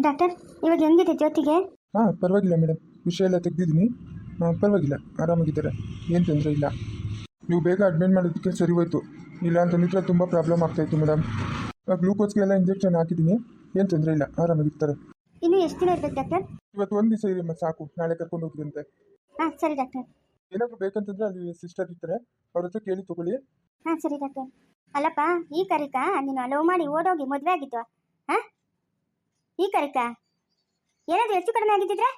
Doctor ಇವಾಗ ಹೆಂಗಿದೆ ಜ್ಯೋತಿಗೆ? ಹಾಂ ಪರವಾಗಿಲ್ಲ ಮೇಡಮ್, ವಿಷಯ ಎಲ್ಲ ತೆಗೆದಿದ್ದೀನಿ. ಪರವಾಗಿಲ್ಲ, ಆರಾಮಾಗಿದ್ದಾರೆ, ಏನು ತೊಂದರೆ ಇಲ್ಲ. ನೀವು ಬೇಗ ಅಡ್ಮಿಟ್ ಮಾಡೋದಕ್ಕೆ ಸರಿ ಹೋಯ್ತು, ಇಲ್ಲ ಅಂತಂದಿದ್ರೆ ತುಂಬ ಪ್ರಾಬ್ಲಮ್ ಆಗ್ತಾಯಿತ್ತು ಮೇಡಮ್. ಗ್ಲೂಕೋಸ್ಗೆಲ್ಲ ಇಂಜೆಕ್ಷನ್ ಹಾಕಿದ್ದೀನಿ, ಏನು ತೊಂದರೆ ಇಲ್ಲ, ಆರಾಮಾಗಿರ್ತಾರೆ. ಇನ್ನೂ ಎಷ್ಟು ದಿನ ಇರ್ಬೇಕು ಡಾಕ್ಟರ್? ಇವತ್ತು ಒಂದು ದಿವಸ ಇರಿ ಸಾಕು, ನಾಳೆ ಕರ್ಕೊಂಡು ಹೋಗಿದಂತೆ. ಹಾಂ ಸರಿ ಡಾಕ್ಟರ್. ಏನಾದರೂ ಬೇಕಂತಂದ್ರೆ ಅಲ್ಲಿ ಸಿಸ್ಟರ್ ಇರ್ತಾರೆ, ಅವ್ರ ಹತ್ರ ಕೇಳಿ ತಗೊಳ್ಳಿ. ಹಾಂ ಸರಿ ಡಾಕ್ಟರ್. ಅಲ್ಲಪ್ಪ ಈ ಕರಿಕಾ ನೀನು ಲವ್ ಮಾಡಿ ಓಡೋಗಿ ಮದುವೆ ಆಗಿತ್ತು? ಹಾಂ ಈ ಕರಿಕಾ ಏನಾದರೂ ಹೆಚ್ಚು ಕಡಿಮೆ ಆಗಿದ್ದಿದ್ರೆ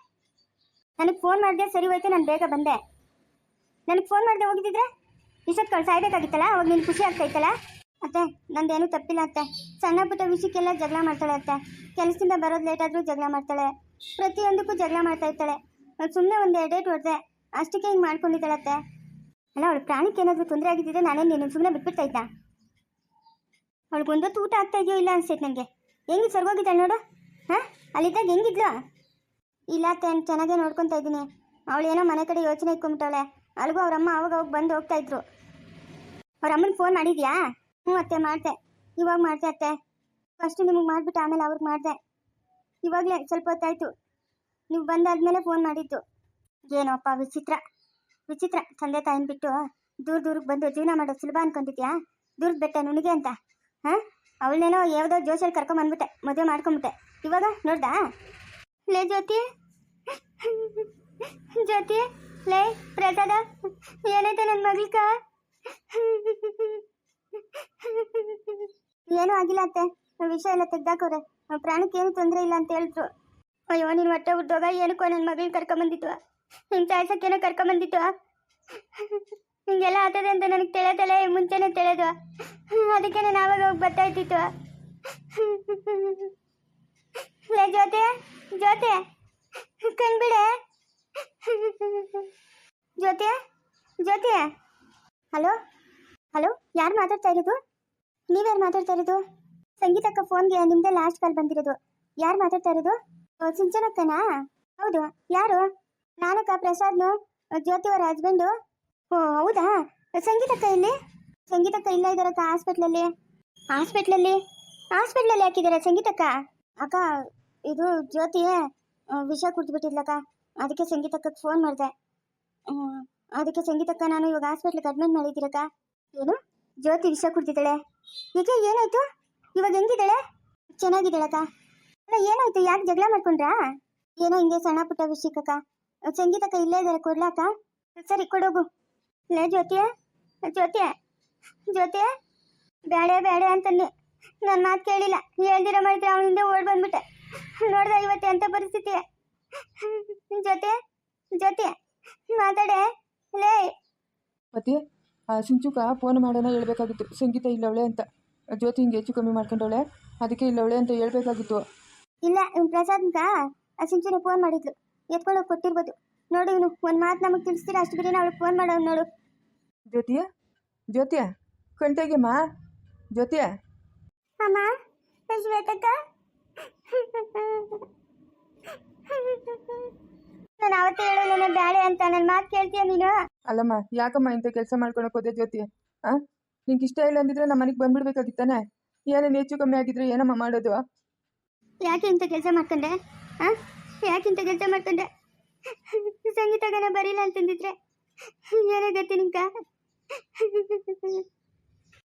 ನನಗೆ ಫೋನ್ ಮಾಡಿದೆ ಸರಿ ಹೋಯ್ತು, ನಾನು ಬೇಗ ಬಂದೆ. ನನಗೆ ಫೋನ್ ಮಾಡಿದೆ ಹೋಗಿದ್ದಿದ್ರೆ ಇಷ್ಟೊತ್ತು ಕಳ್ಸಿ ಸಾಯ್ಬೇಕಾಗಿತ್ತಲ್ಲ, ಅವಾಗ ನೀನು ಖುಷಿ ಆಗ್ತಾಯಿತ್ತಲ್ಲ. ಅತ್ತೆ ನಂದೇನು ತಪ್ಪಿಲ್ಲ ಅತ್ತೆ, ಸಣ್ಣ ಪುಟ್ಟ ವಿಷಯಕ್ಕೆಲ್ಲ ಜಗಳ ಮಾಡ್ತಾಳೆ ಅತ್ತೆ. ಕೆಲಸದಿಂದ ಬರೋದು ಲೇಟ್ ಆದರೂ ಜಗಳ ಮಾಡ್ತಾಳೆ, ಪ್ರತಿಯೊಂದಕ್ಕೂ ಜಗಳ ಮಾಡ್ತಾ ಇರ್ತಾಳೆ. ಸುಮ್ಮನೆ ಒಂದು ಡೇಟ್ ಹೊಡೆದೆ ಅಷ್ಟಕ್ಕೆ ಹಿಂಗೆ ಮಾಡ್ಕೊಂಡಿದ್ದಾಳತ್ತೆ. ಅಲ್ಲ ಅವಳು ಪ್ರಾಣಕ್ಕೆ ಏನಾದರೂ ತೊಂದರೆ ಆಗಿದ್ದಿದ್ರೆ ನಾನೇನು ನೀನು ಸುಮ್ಮನೆ ಬಿಟ್ಬಿಡ್ತಾ ಇದ್ದ? ಅವಳಿಗೆ ಒಂದೊತ್ತು ಊಟ ಆಗ್ತಾ ಇದೆಯೋ ಇಲ್ಲ ಅನ್ಸೈತೆ ನನಗೆ. ಹೆಂಗೆ ಸರ್ಗೋಗಿದ್ದಾಳೆ ನೋಡು. ಹಾಂ ಅಲ್ಲಿದ್ದಾಗ ಹೆಂಗಿದ್ಲು? ಇಲ್ಲ ಅತ್ತೆ ಚೆನ್ನಾಗೇ ನೋಡ್ಕೊತಾ ಇದ್ದೀನಿ. ಅವಳು ಏನೋ ಮನೆ ಕಡೆ ಯೋಚನೆ ಇಟ್ಕೊಂಬಿಟ್ಟವಳೆ. ಅಲ್ಲಿಗೂ ಅವರಮ್ಮ ಅವಾಗ ಬಂದು ಹೋಗ್ತಾ ಇದ್ರು. ಅವ್ರ ಅಮ್ಮನಿಗೆ ಫೋನ್ ಮಾಡಿದ್ಯಾ? ಹ್ಞೂ ಅತ್ತೆ ಮಾಡಿದೆ, ಇವಾಗ ಮಾಡಿದೆ ಅತ್ತೆ. ಫಸ್ಟು ನಿಮಗೆ ಮಾಡಿಬಿಟ್ಟು ಆಮೇಲೆ ಅವ್ರಿಗೆ ಮಾಡಿದೆ. ಇವಾಗಲೇ ಸ್ವಲ್ಪ ಹೊತ್ತಾಯಿತು, ನೀವು ಬಂದಾದ್ಮೇಲೆ ಫೋನ್ ಮಾಡಿದ್ದು. ಏನೋಪ್ಪ ವಿಚಿತ್ರ ವಿಚಿತ್ರ, ತಂದೆ ತಾಯಿನ ಬಿಟ್ಟು ದೂರಕ್ಕೆ ಬಂದು ಜೀವನ ಮಾಡೋದು ಸುಲಭ ಅನ್ಕೊಂಡಿದ್ಯಾ? ದೂರದ ಬೆಟ್ಟ ನುಣಿಗೆ ಅಂತ. ಹಾಂ ಅವಳನ್ನೇನೋ ಯಾವುದೋ ಜೋಶಲ್ಲಿ ಕರ್ಕೊಂಬಂದ್ಬಿಟ್ಟೆ, ಮದುವೆ ಮಾಡ್ಕೊಂಬಿಟ್ಟೆ. ಇವಾಗ ನೋಡ್ದಾ? ಲೇ ಜ್ಯೋತಿ, ಜ್ಯೋತಿ, ಲೇ ಪ್ರಸಾದ, ಏನೈತೆ ನನ್ನ ಮಗಳ್ಕ? ಏನೂ ಆಗಿಲ್ಲ ಅತ್ತೆ, ವಿಷಯ ಎಲ್ಲ ತೆಗ್ದಾಕವ್ರೆ. ಪ್ರಾಣಕ್ಕೆ ಏನು ತೊಂದರೆ ಇಲ್ಲ ಅಂತ ಹೇಳಿದ್ರು. ಅಯ್ಯೋ ನೀನು ಹೊಟ್ಟೆ ಹುಟ್ಟೋಗ ಏನಕ್ಕೋ ನನ್ನ ಮಗಳನ್ನ ಕರ್ಕೊಂಬಂದಿತ್ತು, ಹಿಂಗೆ ಸಾಯ್ಸಕ್ಕೇನೋ ಕರ್ಕೊಂಬಂದಿತ್ತು. ಹಿಂಗೆಲ್ಲ ಆಗ್ತದೆ ಅಂತ ನನಗೆ ತಿಳಿಯೋದಲ್ಲ, ಮುಂಚೆನೇ ತಿಳಿಯೋದು. ಅದಕ್ಕೆ ನಾನು ಆವಾಗ ಹೋಗಿ ಬರ್ತಾ ಇದ್ದಿತ್ತು. ಲೇ ಜ್ಯೋತಿ, ಜ್ಯೋತಿ ಕಣ್ಬಿಡೆ. ಜ್ಯೋತಿ, ಜ್ಯೋತಿ. ಹಲೋ ಹಲೋ, ಯಾರು ಮಾತಾಡ್ತಾ ಇರೋದು? ನೀವ್ಯಾರು ಮಾತಾಡ್ತಾ ಇರೋದು? ಸಂಗೀತಕ್ಕ ಫೋನ್ಗೆ ನಿಮ್ಮದೇ ಲಾಸ್ಟ್ ಕಾಲ್ ಬಂದಿರೋದು. ಯಾರು ಮಾತಾಡ್ತಾ ಇರೋದು? ಸಿಂಚನಕ್ಕನಾ? ಹೌದು, ಯಾರು? ನಾನಕ್ಕ, ಪ್ರಸಾದ್ನು, ಜ್ಯೋತಿ ಅವರ ಹಸ್ಬೆಂಡು. ಓ ಹೌದಾ, ಸಂಗೀತಕ್ಕ ಇಲ್ಲಿ? ಸಂಗೀತಕ್ಕ ಇಲ್ಲ ಇದ್ದಾರಕ್ಕ ಹಾಸ್ಪಿಟ್ಲಲ್ಲಿ. ಹಾಸ್ಪಿಟ್ಲಲ್ಲಿ ಹಾಕಿದ್ದಾರೆ ಸಂಗೀತಕ್ಕ? ಅಕ್ಕ ಇದು ಜ್ಯೋತಿ ವಿಷ ಕುಡ್ದುಬಿಟ್ಟಿದ್ಲಕ್ಕ, ಅದಕ್ಕೆ ಸಂಗೀತಕ್ಕಕ್ಕೆ ಫೋನ್ ಮಾಡಿದೆ. ಅದಕ್ಕೆ ಸಂಗೀತಕ್ಕ ನಾನು ಇವಾಗ ಹಾಸ್ಪಿಟ್ಲಿಗೆ ಅಡ್ಮಿಟ್ ಮಾಡಿದ್ದೀರಕ್ಕ. ಏನು ಜ್ಯೋತಿ ವಿಷ ಕುಡ್ದಿದ್ದಾಳೆ? ಈಗ ಏನಾಯ್ತು? ಇವಾಗ ಹೆಂಗಿದ್ದಾಳೆ? ಚೆನ್ನಾಗಿದ್ದಾಳಕ್ಕ. ಅಲ್ಲ ಏನಾಯ್ತು, ಯಾಕೆ ಜಗಳ ಮಾಡ್ಕೊಂಡ್ರಾ? ಏನೋ ಹಿಂಗೆ ಸಣ್ಣ ಪುಟ್ಟ ವಿಷಯಕ್ಕಕ್ಕ. ಸಂಗೀತಕ್ಕ ಇಲ್ಲೇ ಇದ್ದಾರೆ, ಕೊಡ್ಲಾಕ? ಸರಿ ಕೊಡೋಗು. ಲೇ ಜ್ಯೋತಿಯ, ಜ್ಯೋತಿಯ, ಜ್ಯೋತಿಯ, ಬೇಡ ಅಂತಂದು ನನ್ನ ಮಾತು ಕೇಳಿಲ್ಲ. ಹೇಳ್ದಿರ ಮಾಡಿದ್ರೆ ಅವನಿಂದ ಓಡ್ ಬಂದ್ಬಿಟ್ಟೆ. ನೋಡ್ದ ಇವತ್ತೆ ಅಂತ ಪರಿಸ್ಥಿತಿ. ಜ್ಯೋತಿ, ಜ್ಯೋತಿ ಮಾತಾಡೆ. ಲೇ ಮತ್ತೆ ಸಿಂಚುಕ ಫೋನ್ ಮಾಡೋಣ ಹೇಳ್ಬೇಕಾಗಿತ್ತು, ಸಂಗೀತ ಇಲ್ಲವಳೆ ಅಂತ. ಜ್ಯೋತಿ ಹಿಂಗೆ ಹೆಚ್ಚು ಕಮ್ಮಿ ಮಾಡ್ಕೊಂಡವಳೆ, ಅದಕ್ಕೆ ಇಲ್ಲವಳೆ ಅಂತ ಹೇಳ್ಬೇಕಾಗಿತ್ತು. ಇಲ್ಲ ಇವ್ನು ಪ್ರಸಾದ್ಕ ಸಿಂಚುನೆ ಫೋನ್ ಮಾಡಿದ್ಲು, ಎತ್ಕೊಳ್ಳೋಗಿ ಕೊಟ್ಟಿರ್ಬೋದು. ನೋಡು ಇವನು ಒಂದು ಮಾತು ನಮಗೆ ತಿಳಿಸ್ತೀರಾ ಅಷ್ಟು ಬಿಡಿ ಅವಳಿಗೆ ಫೋನ್ ಮಾಡೋನು ನೋಡು. ಜ್ಯೋತಿಯ, ಜ್ಯೋತಿಯ ಕಣ್ತೆಗೆಮ್ಮ, ಜ್ಯೋತಿಯ. ಅಮ್ಮ ಶ್ವೇತಕ್ಕ, ನಾನು ಅವತ್ತೇ ಹೇಳು ನನ್ನ ಬ್ಯಾಳೆ ಅಂತ. ನನ್ನ ಮಾತು ಕೇಳ್ತೀಯ ನೀನು? ಅಲ್ಲಮ್ಮ, ಯಾಕಮ್ಮ ಇಂಥ ಕೆಲಸ ಮಾಡ್ಕೊಳಕ್ಕೆ ಹೋದೆ ಜ್ಯೋತಿ? ನಿಂಗೆ ಇಷ್ಟ ಇಲ್ಲ ಅಂದಿದ್ರೆ ನಮ್ಮ ಮನೆಗೆ ಬಂದ್ಬಿಡ್ಬೇಕಾಗಿತ್ತಾನೆ. ಏನೇನು ಹೆಚ್ಚು ಕಮ್ಮಿ ಆಗಿದ್ರೆ ಏನಮ್ಮ ಮಾಡೋದು? ಯಾಕೆ ಇಂಥ ಕೆಲಸ ಮಾಡ್ಕೊಂಡೆ? ಯಾಕೆ ಇಂಥ ಕೆಲಸ ಮಾಡ್ಕೊಂಡೆ? ಸಂಗೀತಗನ ಬರೀಲ್ಲ ಅಂತಂದಿದ್ರೆ ಏನಾಗತ್ತೆ ನಿಂಕ?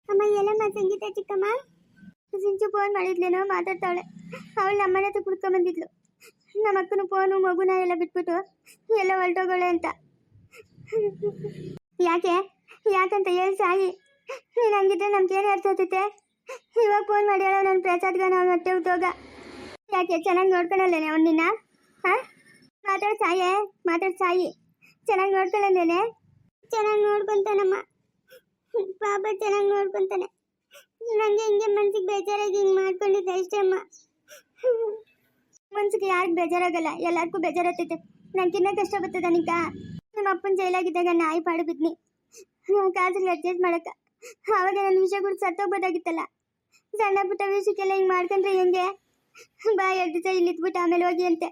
ಅಮ್ಮ ಎಲ್ಲಮ್ಮ ಸಂಗೀತ ಚಿಕ್ಕಮ್ಮ? ಸಿಂಚು ಫೋನ್ ಮಾಡಿದ್ಲೇನೋ, ಮಾತಾಡ್ತಾವಳೆ. ಅವಳು ನಮ್ಮನೆ ಹತ್ರ ಕುಡ್ಕೊಂಬಂದಿದ್ಲು. ನಮ್ಮ ಅಕ್ಕನ ಫೋನು ಮಗುನ ಎಲ್ಲ ಬಿಟ್ಬಿಟ್ಟು ಎಲ್ಲ ಹೊರಟೋಗೋಳೆ ಅಂತ. ಯಾಕಂತ ಹೇಳಿ ಸಾಯಿ. ನೀನು ಹಂಗಿದ್ರೆ ನಮ್ಗೇನು ಅರ್ಥ ಆಗ್ತೈತೆ? ಇವಾಗ ಫೋನ್ ಮಾಡಿ ಹೇಳೋ ನನ್ನ ಪ್ರಸಾದ್ಗ ನಾವು ಹೊಟ್ಟೆ ಹುಟ್ಟೋಗ. ಯಾಕೆ ಚೆನ್ನಾಗಿ ನೋಡ್ಕೊಳ್ಳಲ್ಲೇನೆ ಅವ್ನು ನಿನ್ನ? ಹಾಂ ಮಾತಾಡ್ ಸಾಯಿ, ಚೆನ್ನಾಗಿ ನೋಡ್ಕೊಳ್ಳಂದೇನೆ? ಚೆನ್ನಾಗಿ ನೋಡ್ಕೊತಾನಮ್ಮ ಪಾಪ, ಚೆನ್ನಾಗಿ ನೋಡ್ಕೊತಾನೆ. ನನಗೆ ಹಿಂಗೆ ಮನ್ಸಿಗೆ ಬೇಜಾರಾಗಿ ಹಿಂಗೆ ಮಾಡ್ಕೊಂಡಿದ್ದೆ ಅಷ್ಟೇ ಅಮ್ಮ. ಮನ್ಸಿಗೆ ಯಾರಿಗೆ ಬೇಜಾರಾಗಲ್ಲ, ಎಲ್ಲರಿಗೂ ಬೇಜಾರಾಗ್ತೈತೆ. ನನಗಿನ್ನ ಕಷ್ಟ ಬರ್ತದ ನಿಂಕ? ನಮ್ಮ ಅಪ್ಪನ ಜೈಲಾಗಿದ್ದಾಗ ನಾಯಿ ಪಾಡು ಬಿದ್ನಿ, ಕಾಸಲ್ಲಿ ಅಡ್ಜಸ್ಟ್ ಮಾಡಕ್ಕ. ಆವಾಗ ನನ್ನ ವಿಷಯ ಕೂಡ ಸತ್ತೋಗ್ಬೋದಾಗಿತ್ತಲ್ಲ. ಸಣ್ಣ ಪುಟ್ಟ ವಿಷಯಕ್ಕೆಲ್ಲ ಹಿಂಗೆ ಮಾಡ್ಕೊಂಡ್ರೆ ಹೆಂಗೆ? ಬಾ 2 ದಿವಸ ಇಲ್ಲಿ ಇದ್ಬಿಟ್ಟು ಆಮೇಲೆ ಹೋಗಿ ಅಂತೆ.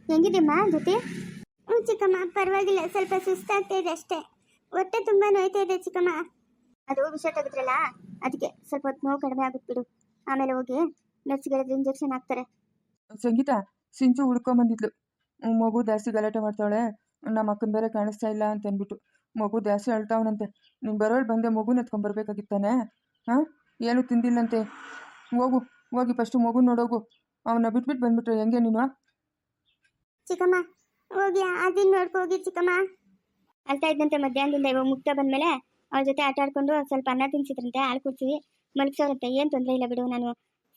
ಹೆಂಗಿದೆಯಮ್ಮ ಜೊತೆ? ಚಿಕ್ಕಮ್ಮ ಪರವಾಗಿಲ್ಲ, ಸ್ವಲ್ಪ ಸುಸ್ತಾಗ್ತಾ ಇದೆ ಅಷ್ಟೇ. ಹೊಟ್ಟೆ ತುಂಬ ನೋಯ್ತಾ ಇದೆ ಚಿಕ್ಕಮ್ಮ. ಅದು ವಿಷಯ ತೆಗೆದ್ರಲ್ಲ, ಅದಕ್ಕೆ ಸ್ವಲ್ಪ ಹೊತ್ತು ನೋವು ಕಡಿಮೆ ಆಗುತ್ತೆ ಬಿಡು. ಆಮೇಲೆ ಹೋಗಿ ನರ್ಸ್ಗಳಿಗೆ ಇಂಜೆಕ್ಷನ್ ಹಾಕ್ತಾರೆ. ಸಂಗೀತ ಸಿಂಚು ಹುಡ್ಕೊಂಬಂದಿದ್ಲು. ಮಗು ಜಾಸ್ತಿ ಗಲಾಟೆ ಮಾಡ್ತಾವಳೆ, ನಮ್ಮ ಅಕ್ಕನ ಬೇರೆ ಕಾಣಿಸ್ತಾ ಇಲ್ಲ ಅಂತ ಅಂದ್ಬಿಟ್ಟು ಮಗು ಜಾಸ್ತಿ ಅಳ್ತಾವನಂತೆ. ನೀನು ಬರೋಳು ಬಂದೆ ಮಗುನ ಎತ್ಕೊಂಬರ್ಬೇಕಾಗಿತ್ತಾನೆ. ಹಾಂ, ಏನು ತಿಂದಿಲ್ಲಂತೆ. ಹೋಗು, ಹೋಗಿ ಫಸ್ಟು ಮಗು ನೋಡೋಗು. ಅವನ್ನ ಬಿಟ್ಬಿಟ್ಟು ಬಂದ್ಬಿಟ್ರೆ ಹೆಂಗೆ ನೀನು? ಚಿಕ್ಕಮ್ಮ ಹೋಗಿ ಅದನ್ನ ನೋಡ್ಕೋಗಿ ಚಿಕ್ಕಮ್ಮ. ಅಳ್ತಾ ಇದ್ದಂತೆ ಮಧ್ಯಾಹ್ನದಿಂದ. ಇವಾಗ ಮುಕ್ತ ಬಂದಮೇಲೆ ಅವ್ರ ಜೊತೆ ಆಟ ಆಡ್ಕೊಂಡು ಸ್ವಲ್ಪ ಅನ್ನ ತಿನ್ಸಿದ್ರಂತೆ, ಹಾಲು ಕುಡಿಸಿ ಮಲಗಿಸೋರಂತೆ. ಏನು ತೊಂದರೆ ಇಲ್ಲ ಬಿಡು. ನಾನು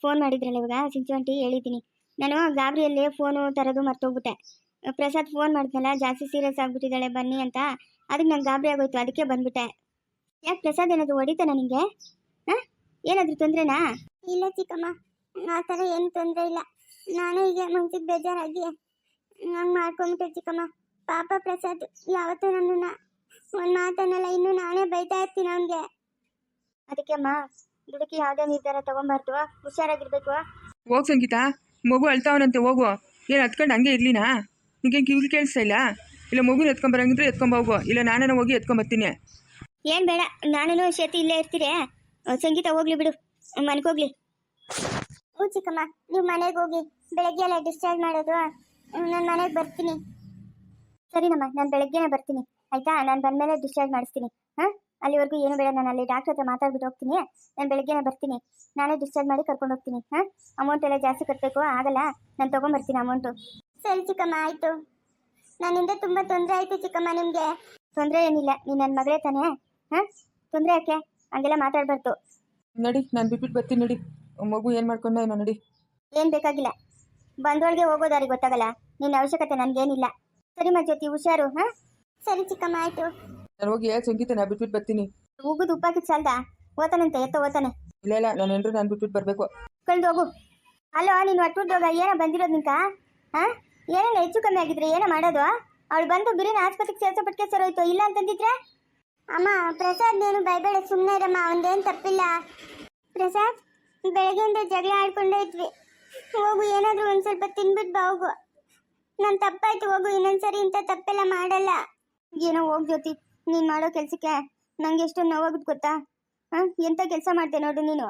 ಫೋನ್ ಮಾಡಿದ್ರಲ್ಲ ಇವಾಗ ಸಿಂಚು ಆಂಟಿ, ಹೇಳಿದ್ದೀನಿ. ನಾನು ಗಾಬರಿಯಲ್ಲಿ ಫೋನು ತರೋದು ಮರ್ತೋಗ್ಬಿಟ್ಟೆ. ಪ್ರಸಾದ್ ಫೋನ್ ಮಾಡಿದ್ನಲ್ಲ, ಜಾಸ್ತಿ ಸೀರಿಯಸ್ ಆಗಿಬಿಟ್ಟಿದ್ದಾಳೆ ಬನ್ನಿ ಅಂತ. ಅದಕ್ಕೆ ನಂಗೆ ಗಾಬರಿ ಆಗೋಯ್ತು, ಅದಕ್ಕೆ ಬಂದ್ಬಿಟ್ಟೆ. ಯಾಕೆ ಪ್ರಸಾದ್ ಏನಾದರೂ ಹೊಡಿತಾನ ನಿಂಗೆ? ಹಾಂ, ಏನಾದರೂ ತೊಂದರೆನಾ? ಇಲ್ಲ ಚಿಕ್ಕಮ್ಮ, ಆ ಥರ ಏನು ತೊಂದರೆ ಇಲ್ಲ. ನಾನು ಈಗ ಮನ್ಸಿಗೆ ಬೇಜಾರಾಗಿ ನಂಗೆ ಮಾಡ್ಕೊಂಬಿಟ್ಟೆ ಚಿಕ್ಕಮ್ಮ. ಪಾಪ ಪ್ರಸಾದ್ ಯಾವತ್ತೂ ನನ್ನನ್ನು ಒಂದು ಮಾತನ್ನಲ್ಲ, ಇನ್ನೂ ನಾನೇ ಬೈತಾ ಇರ್ತೀನಿ ಅವನಿಗೆ. ಅದಕ್ಕೆ ಅಮ್ಮ, ದುಡುಕಿ ಯಾವುದೇ ನಿರ್ಧಾರ ತಗೊಂಬಾರ್ದು, ಹುಷಾರಾಗಿರ್ಬೇಕು. ಹೋಗಿ ಸಂಗೀತ, ಮಗು ಅಳ್ತಾವನಂತೆ, ಹೋಗು. ಏನು ಹತ್ಕೊಂಡು ಹಂಗೆ ಇರಲಿನಾ? ನಿಂಗೇನು ಕಿವಿಗೆ ಕೇಳಿಸ್ತಾ ಇಲ್ಲ? ಇಲ್ಲ ಮಗುನ ಎತ್ಕೊಂಬರಂಗಿದ್ರೆ ಎತ್ಕೊಂಬೋಗು, ಇಲ್ಲ ನಾನೇ ಹೋಗಿ ಎತ್ಕೊಂಬರ್ತೀನಿ. ಏನು ಬೇಡ, ನಾನು ಶೇತಿ ಇಲ್ಲೇ ಇರ್ತೀರಿ. ಸಂಗೀತ ಹೋಗ್ಲಿ ಬಿಡು, ಮನೆಗೋಗ್ಲಿ. ಹ್ಞೂ ಚಿಕ್ಕಮ್ಮ, ನೀವು ಮನೆಗೆ ಹೋಗಿ. ಬೆಳಗ್ಗೆ ಎಲ್ಲ ಡಿಸ್ಚಾರ್ಜ್ ಮಾಡೋದು, ನಾನು ಮನೆಗೆ ಬರ್ತೀನಿ. ಸರಿನಮ್ಮ, ನಾನು ಬೆಳಗ್ಗೆನೇ ಬರ್ತೀನಿ ಆಯಿತಾ? ನಾನು ಬಂದಮೇಲೆ ಡಿಸ್ಚಾರ್ಜ್ ಮಾಡಿಸ್ತೀನಿ. ಹಾಂ, ಅಲ್ಲಿವರೆಗೂ ಏನು ಬೇಡ, ನಾನು ಅಲ್ಲಿ ಡಾಕ್ಟ್ರ್ ಹತ್ರ ಮಾತಾಡ್ಬಿಟ್ಟು ಹೋಗ್ತೀನಿ. ನಾನು ಬೆಳಗ್ಗೆನೇ ಬರ್ತೀನಿ, ನಾನೇ ಡಿಸ್ಚಾರ್ಜ್ ಮಾಡಿ ಕರ್ಕೊಂಡು ಹೋಗ್ತೀನಿ. ಹಾಂ, ಅಮೌಂಟ್ ಎಲ್ಲ ಜಾಸ್ತಿ ಕಟ್ಟಬೇಕು, ಆಗಲ್ಲ, ನಾನು ತೊಗೊಂಬರ್ತೀನಿ ಅಮೌಂಟು. ಸರಿ ಚಿಕ್ಕಮ್ಮ, ಆಯಿತು. ನನ್ನಿಂದ ತುಂಬ ತೊಂದರೆ ಆಯಿತು ಚಿಕ್ಕಮ್ಮ ನಿಮಗೆ. ತೊಂದರೆ ಏನಿಲ್ಲ, ನೀನು ನನ್ನ ಮಗಳೇ ತಾನೇ. ಹಾಂ, ತೊಂದರೆ ಯಾಕೆ ಹಂಗೆಲ್ಲ ಮಾತಾಡಬಾರ್ದು. ನಡಿ, ನಾನು ಬಿಟ್ಬಿಟ್ಟು ಬರ್ತೀನಿ. ನಡಿ, ಮಗು ಏನು ಮಾಡ್ಕೊಂಡ ಏನೋ. ನಡಿ. ಏನು ಬೇಕಾಗಿಲ್ಲ, ಬಂದೊಳಗೆ ಹೋಗೋದಾರಿ ಗೊತ್ತಾಗಲ್ಲ. ನಿನ್ನ ಅವಶ್ಯಕತೆ ನನಗೇನಿಲ್ಲ. ಸರಿ ಮಜ್ಜೋತಿ, ಹುಷಾರು. ಹಾಂ, ಸರಿ ಚಿಕ್ಕಮ್ಮ, ಆಯಿತು. ನಾನು ಹೋಗಿ ಸಂಗೀತನ ಬಿಟ್ಬಿಟ್ಟು ಬರ್ತೀನಿ. ಉಗುದು ಉಪ್ಪಾಕಿತ್ತು ಸಾಲ್ದ? ಓತಾನಂತೆ, ಓತಾನೆ. ಇಲ್ಲ ಇಲ್ಲ, ನಾನು ಏನ್ರು ನಾನು ಬಿಟ್ಬಿಟ್ಟು ಬರಬೇಕು. ಕಳ್ದು ಹೋಗು. ಅಲ್ಲೋ, ನೀನು ಅಟ್ಟುದ್ದೋಗ ಏನೋ ಬಂದಿರೋದು ನಿಂಕ? ಹಾಂ, ಏನೇನು ಹೆಚ್ಚು ಕಮ್ಮಿ ಆಗಿದ್ರೆ ಏನೋ ಮಾಡೋದು? ಅವಳು ಬಂದು ಬಿರಿನ ಆಸ್ಪತ್ರೆಗೆ ಸೇರ್ಸೋ ಪಟ್ಕೆ ಸರೋಯ್ತು. ಇಲ್ಲ ಅಂತಂದಿದ್ರೆ ಅಮ್ಮ, ಪ್ರಸಾದ್ ನೀನು ಬೈಬೇಡ, ಸುಮ್ಮನೆ ಇರಮ್ಮ, ಅವನದೇನು ತಪ್ಪಿಲ್ಲ. ಪ್ರಸಾದ್, ಬೆಳಗ್ಗೆಯಿಂದ ಜಗಳ ಆಡ್ಕೊಂಡೇ ಇದ್ವಿ. ಹೋಗು, ಏನಾದರೂ ಒಂದು ಸ್ವಲ್ಪ ತಿನ್ಬಿಟ್ಟು ಬಾ ಹೋಗು. ನಾನು ತಪ್ಪಾಯ್ತು, ಹೋಗು, ಇನ್ನೊಂದ್ಸರಿ ಇಂಥ ತಪ್ಪೆಲ್ಲ ಮಾಡಲ್ಲ. ಏನೋ ಹೋಗಿ ಜ್ಯೋತಿ, ನೀನು ಮಾಡೋ ಕೆಲಸಕ್ಕೆ ನಂಗೆ ಎಷ್ಟು ನೋವಾಗುತ್ತೆ ಗೊತ್ತಾ? ಹಾಂ, ಎಂಥ ಕೆಲಸ ಮಾಡ್ತೆ ನೋಡು ನೀನು.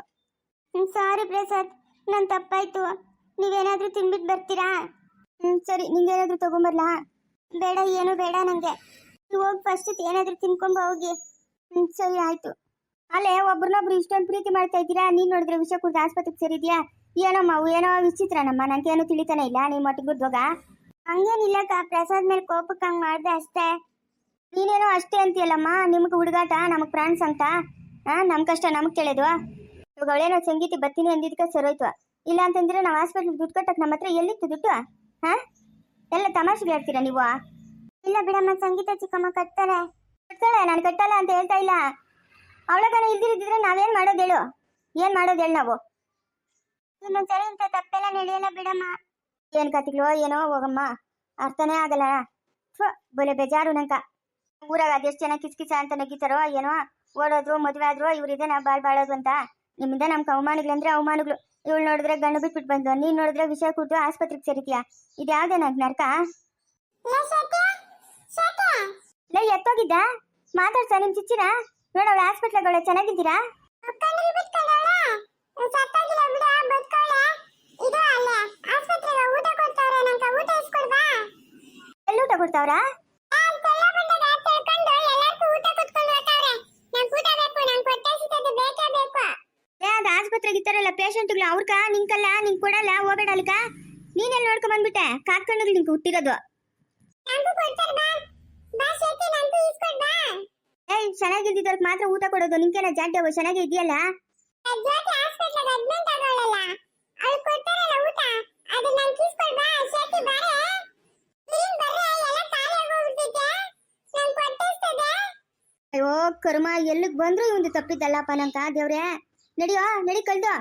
ಸಾರಿ ಪ್ರಸಾದ್, ನನ್ನ ತಪ್ಪಾಯ್ತು. ನೀವೇನಾದರೂ ತಿನ್ಬಿಟ್ಟು ಬರ್ತೀರಾ? ಸರಿ, ನಿಂಗೇನಾದರೂ ತೊಗೊಂಬರ್ಲಾ? ಬೇಡ, ಏನು ಬೇಡ ನನಗೆ. ನೀವು ಹೋಗಿ ಫಸ್ಟ್ ಏನಾದರೂ ತಿನ್ಕೊಂಬ ಹೋಗಿ. ಸರಿ ಆಯಿತು. ಅಲ್ಲೇ ಒಬ್ರನ್ನೊಬ್ರು ಇಷ್ಟೊಂದು ಪ್ರೀತಿ ಮಾಡ್ತಾ ಇದ್ದೀರಾ, ನೀನು ನೋಡಿದ್ರೆ ವಿಷಯ ಕುಡಿದು ಆಸ್ಪತ್ರೆಗೆ ಸೇರಿದ್ಯಾ? ಏನಮ್ಮ ಅವು ಏನೋ ವಿಚಿತ್ರನಮ್ಮ, ನನಗೇನು ತಿಳಿತಾನೆ ಇಲ್ಲ. ನಿಮ್ಮ ಮಟ್ಟಿಗೆ ಗುದ್ದೋಗ ಹಂಗೇನಿಲ್ಲಕ್ಕ, ಪ್ರಸಾದ್ ಮೇಲೆ ಕೋಪಕ್ಕೆ ಹಂಗೆ ಮಾಡಿದೆ ಅಷ್ಟೇ. ನೀನೇನೋ ಅಷ್ಟೇ ಅಂತೀಯಲ್ಲಮ್ಮ, ನಿಮ್ಗೆ ಹುಡುಗಾಟ, ನಮಗೆ ಪ್ರಾಣ ಅಂತ. ಹಾಂ, ನಮ್ಮ ಕಷ್ಟ ನಮಗೆ ತಿಳಿದು. ಇವಾಗ ಅವಳೇನೋ ಸಂಗೀತಿ ಬರ್ತೀನಿ ಅಂದಿದ್ದಕ್ಕೆ ಸರೋಯ್ತು. ಇಲ್ಲ ಅಂತಂದ್ರೆ ನಾವು ಹಾಸ್ಪಿಟ್ಲಿಗೆ ದುಡ್ಡು ಕಟ್ಟಕ್ಕೆ ನಮ್ಮ ಹತ್ರ ಎಲ್ಲಿತ್ತು ದುಡ್ಡು? ಹಾಂ, ಎಲ್ಲ ತಮಾಷೆಗೆ ಹೇಳ್ತೀರಾ ನೀವು? ಇಲ್ಲ ಬಿಡಮ್ಮ, ಸಂಗೀತ ಚಿಕ್ಕಮ್ಮ ಕಟ್ತಾಳೆ. ನಾನು ಕಟ್ಟಲ್ಲ ಅಂತ ಹೇಳ್ತಾ ಇಲ್ಲ. ಅವಳಗನ ಇಲ್ದಿರಿದ್ರೆ ನಾವೇನು ಮಾಡೋದು ಹೇಳು? ಏನು ಮಾಡೋದು ಹೇಳು ನಾವು? ಇನ್ನೊಂದ್ಸರಿ ಇಂಥ ತಪ್ಪೆಲ್ಲ ನಡೆಯಲ್ಲ ಬಿಡಮ್ಮ. ಏನು ಕತಿಗಳು ಏನೋ, ಹೋಗಮ್ಮ, ಅರ್ಥನೇ ಆಗಲ್ಲ. ಬಲೆ ಬೇಜಾರು ನಂಕ. ಊರಾಗ ಅದೆಷ್ಟು ಜನ ಕಿಸ್ಕಿಸ ಅಂತ ನಗಿತಾರೋ ಏನೋ, ಓಡೋದ್ರು ಮದುವೆ ಆದ್ರು ಇವ್ರಿದೆ ನಾ ಬಾಳೋದು ಅಂತ. ನಿಮ್ಮಿಂದ ನಮ್ಗೆ ಅವಮಾನಗಳಂದ್ರೆ ಅವಮಾನಗಳು. ಇವಳು ನೋಡಿದ್ರೆ ಗಂಡು ಬಿಟ್ಬಿಟ್ಟು ಬಂದು, ನೀನು ನೋಡಿದ್ರೆ ವಿಷಯ ಕೊಟ್ಟು ಆಸ್ಪತ್ರೆಗೆ ಸೇರಿದ್ಯಾ. ಇದ್ಯಾವುದೇ ನಂಗೆ ನರ್ಕ? ಲೈ ಎತ್ತೋಗಿದ್ದ ಮಾತಾಡ್ಸ ನಿಮ್ ಚಿಚ್ಚಿನ ನೋಡ. ಅವಳು ಹಾಸ್ಪಿಟ್ಲಗಳ ಚೆನ್ನಾಗಿದ್ದೀರಾ? ಎಲ್ಲಿ ಊಟ ಕೊಡ್ತಾವ್ರಾ? ಅದು ಆಸ್ಪತ್ರೆಗೆ ಇತ್ತಾರಲ್ಲ ಪೇಷಂಟ್ಗಳು, ಅವ್ರಕ ನಿಂಕಲ್ಲ, ನಿಂಗೆ ಕೊಡಲ್ಲ, ಹೋಗಬೇಡ ಅಲ್ಕ. ನೀನೆಲ್ಲಿ ನೋಡ್ಕೊಂಡ್ ಬಂದ್ಬಿಟ್ಟೆ? ಕಾಕಣ್ಣಗಳು ನಿಂಗೆ ಹುಟ್ಟಿರೋದು. ಏಯ್, ಚೆನ್ನಾಗಿದ್ದಿದ್ದವ್ರಿಗೆ ಮಾತ್ರ ಊಟ ಕೊಡೋದು. ನಿಂಕೇನ ಜಾಡ್ಯವು ಚೆನ್ನಾಗಿ ಇದೆಯಲ್ಲ? ಅಯ್ಯೋ ಕರ್ಮ, ಎಲ್ಲಿಗೆ ಬಂದ್ರು ಇವಂದು ತಪ್ಪಿದ್ದಲ್ಲಪ್ಪ ನಂಕ. ದೇವ್ರೆ, ನಡಿಯೋ, ನಡಿ ಕಳ್ದು.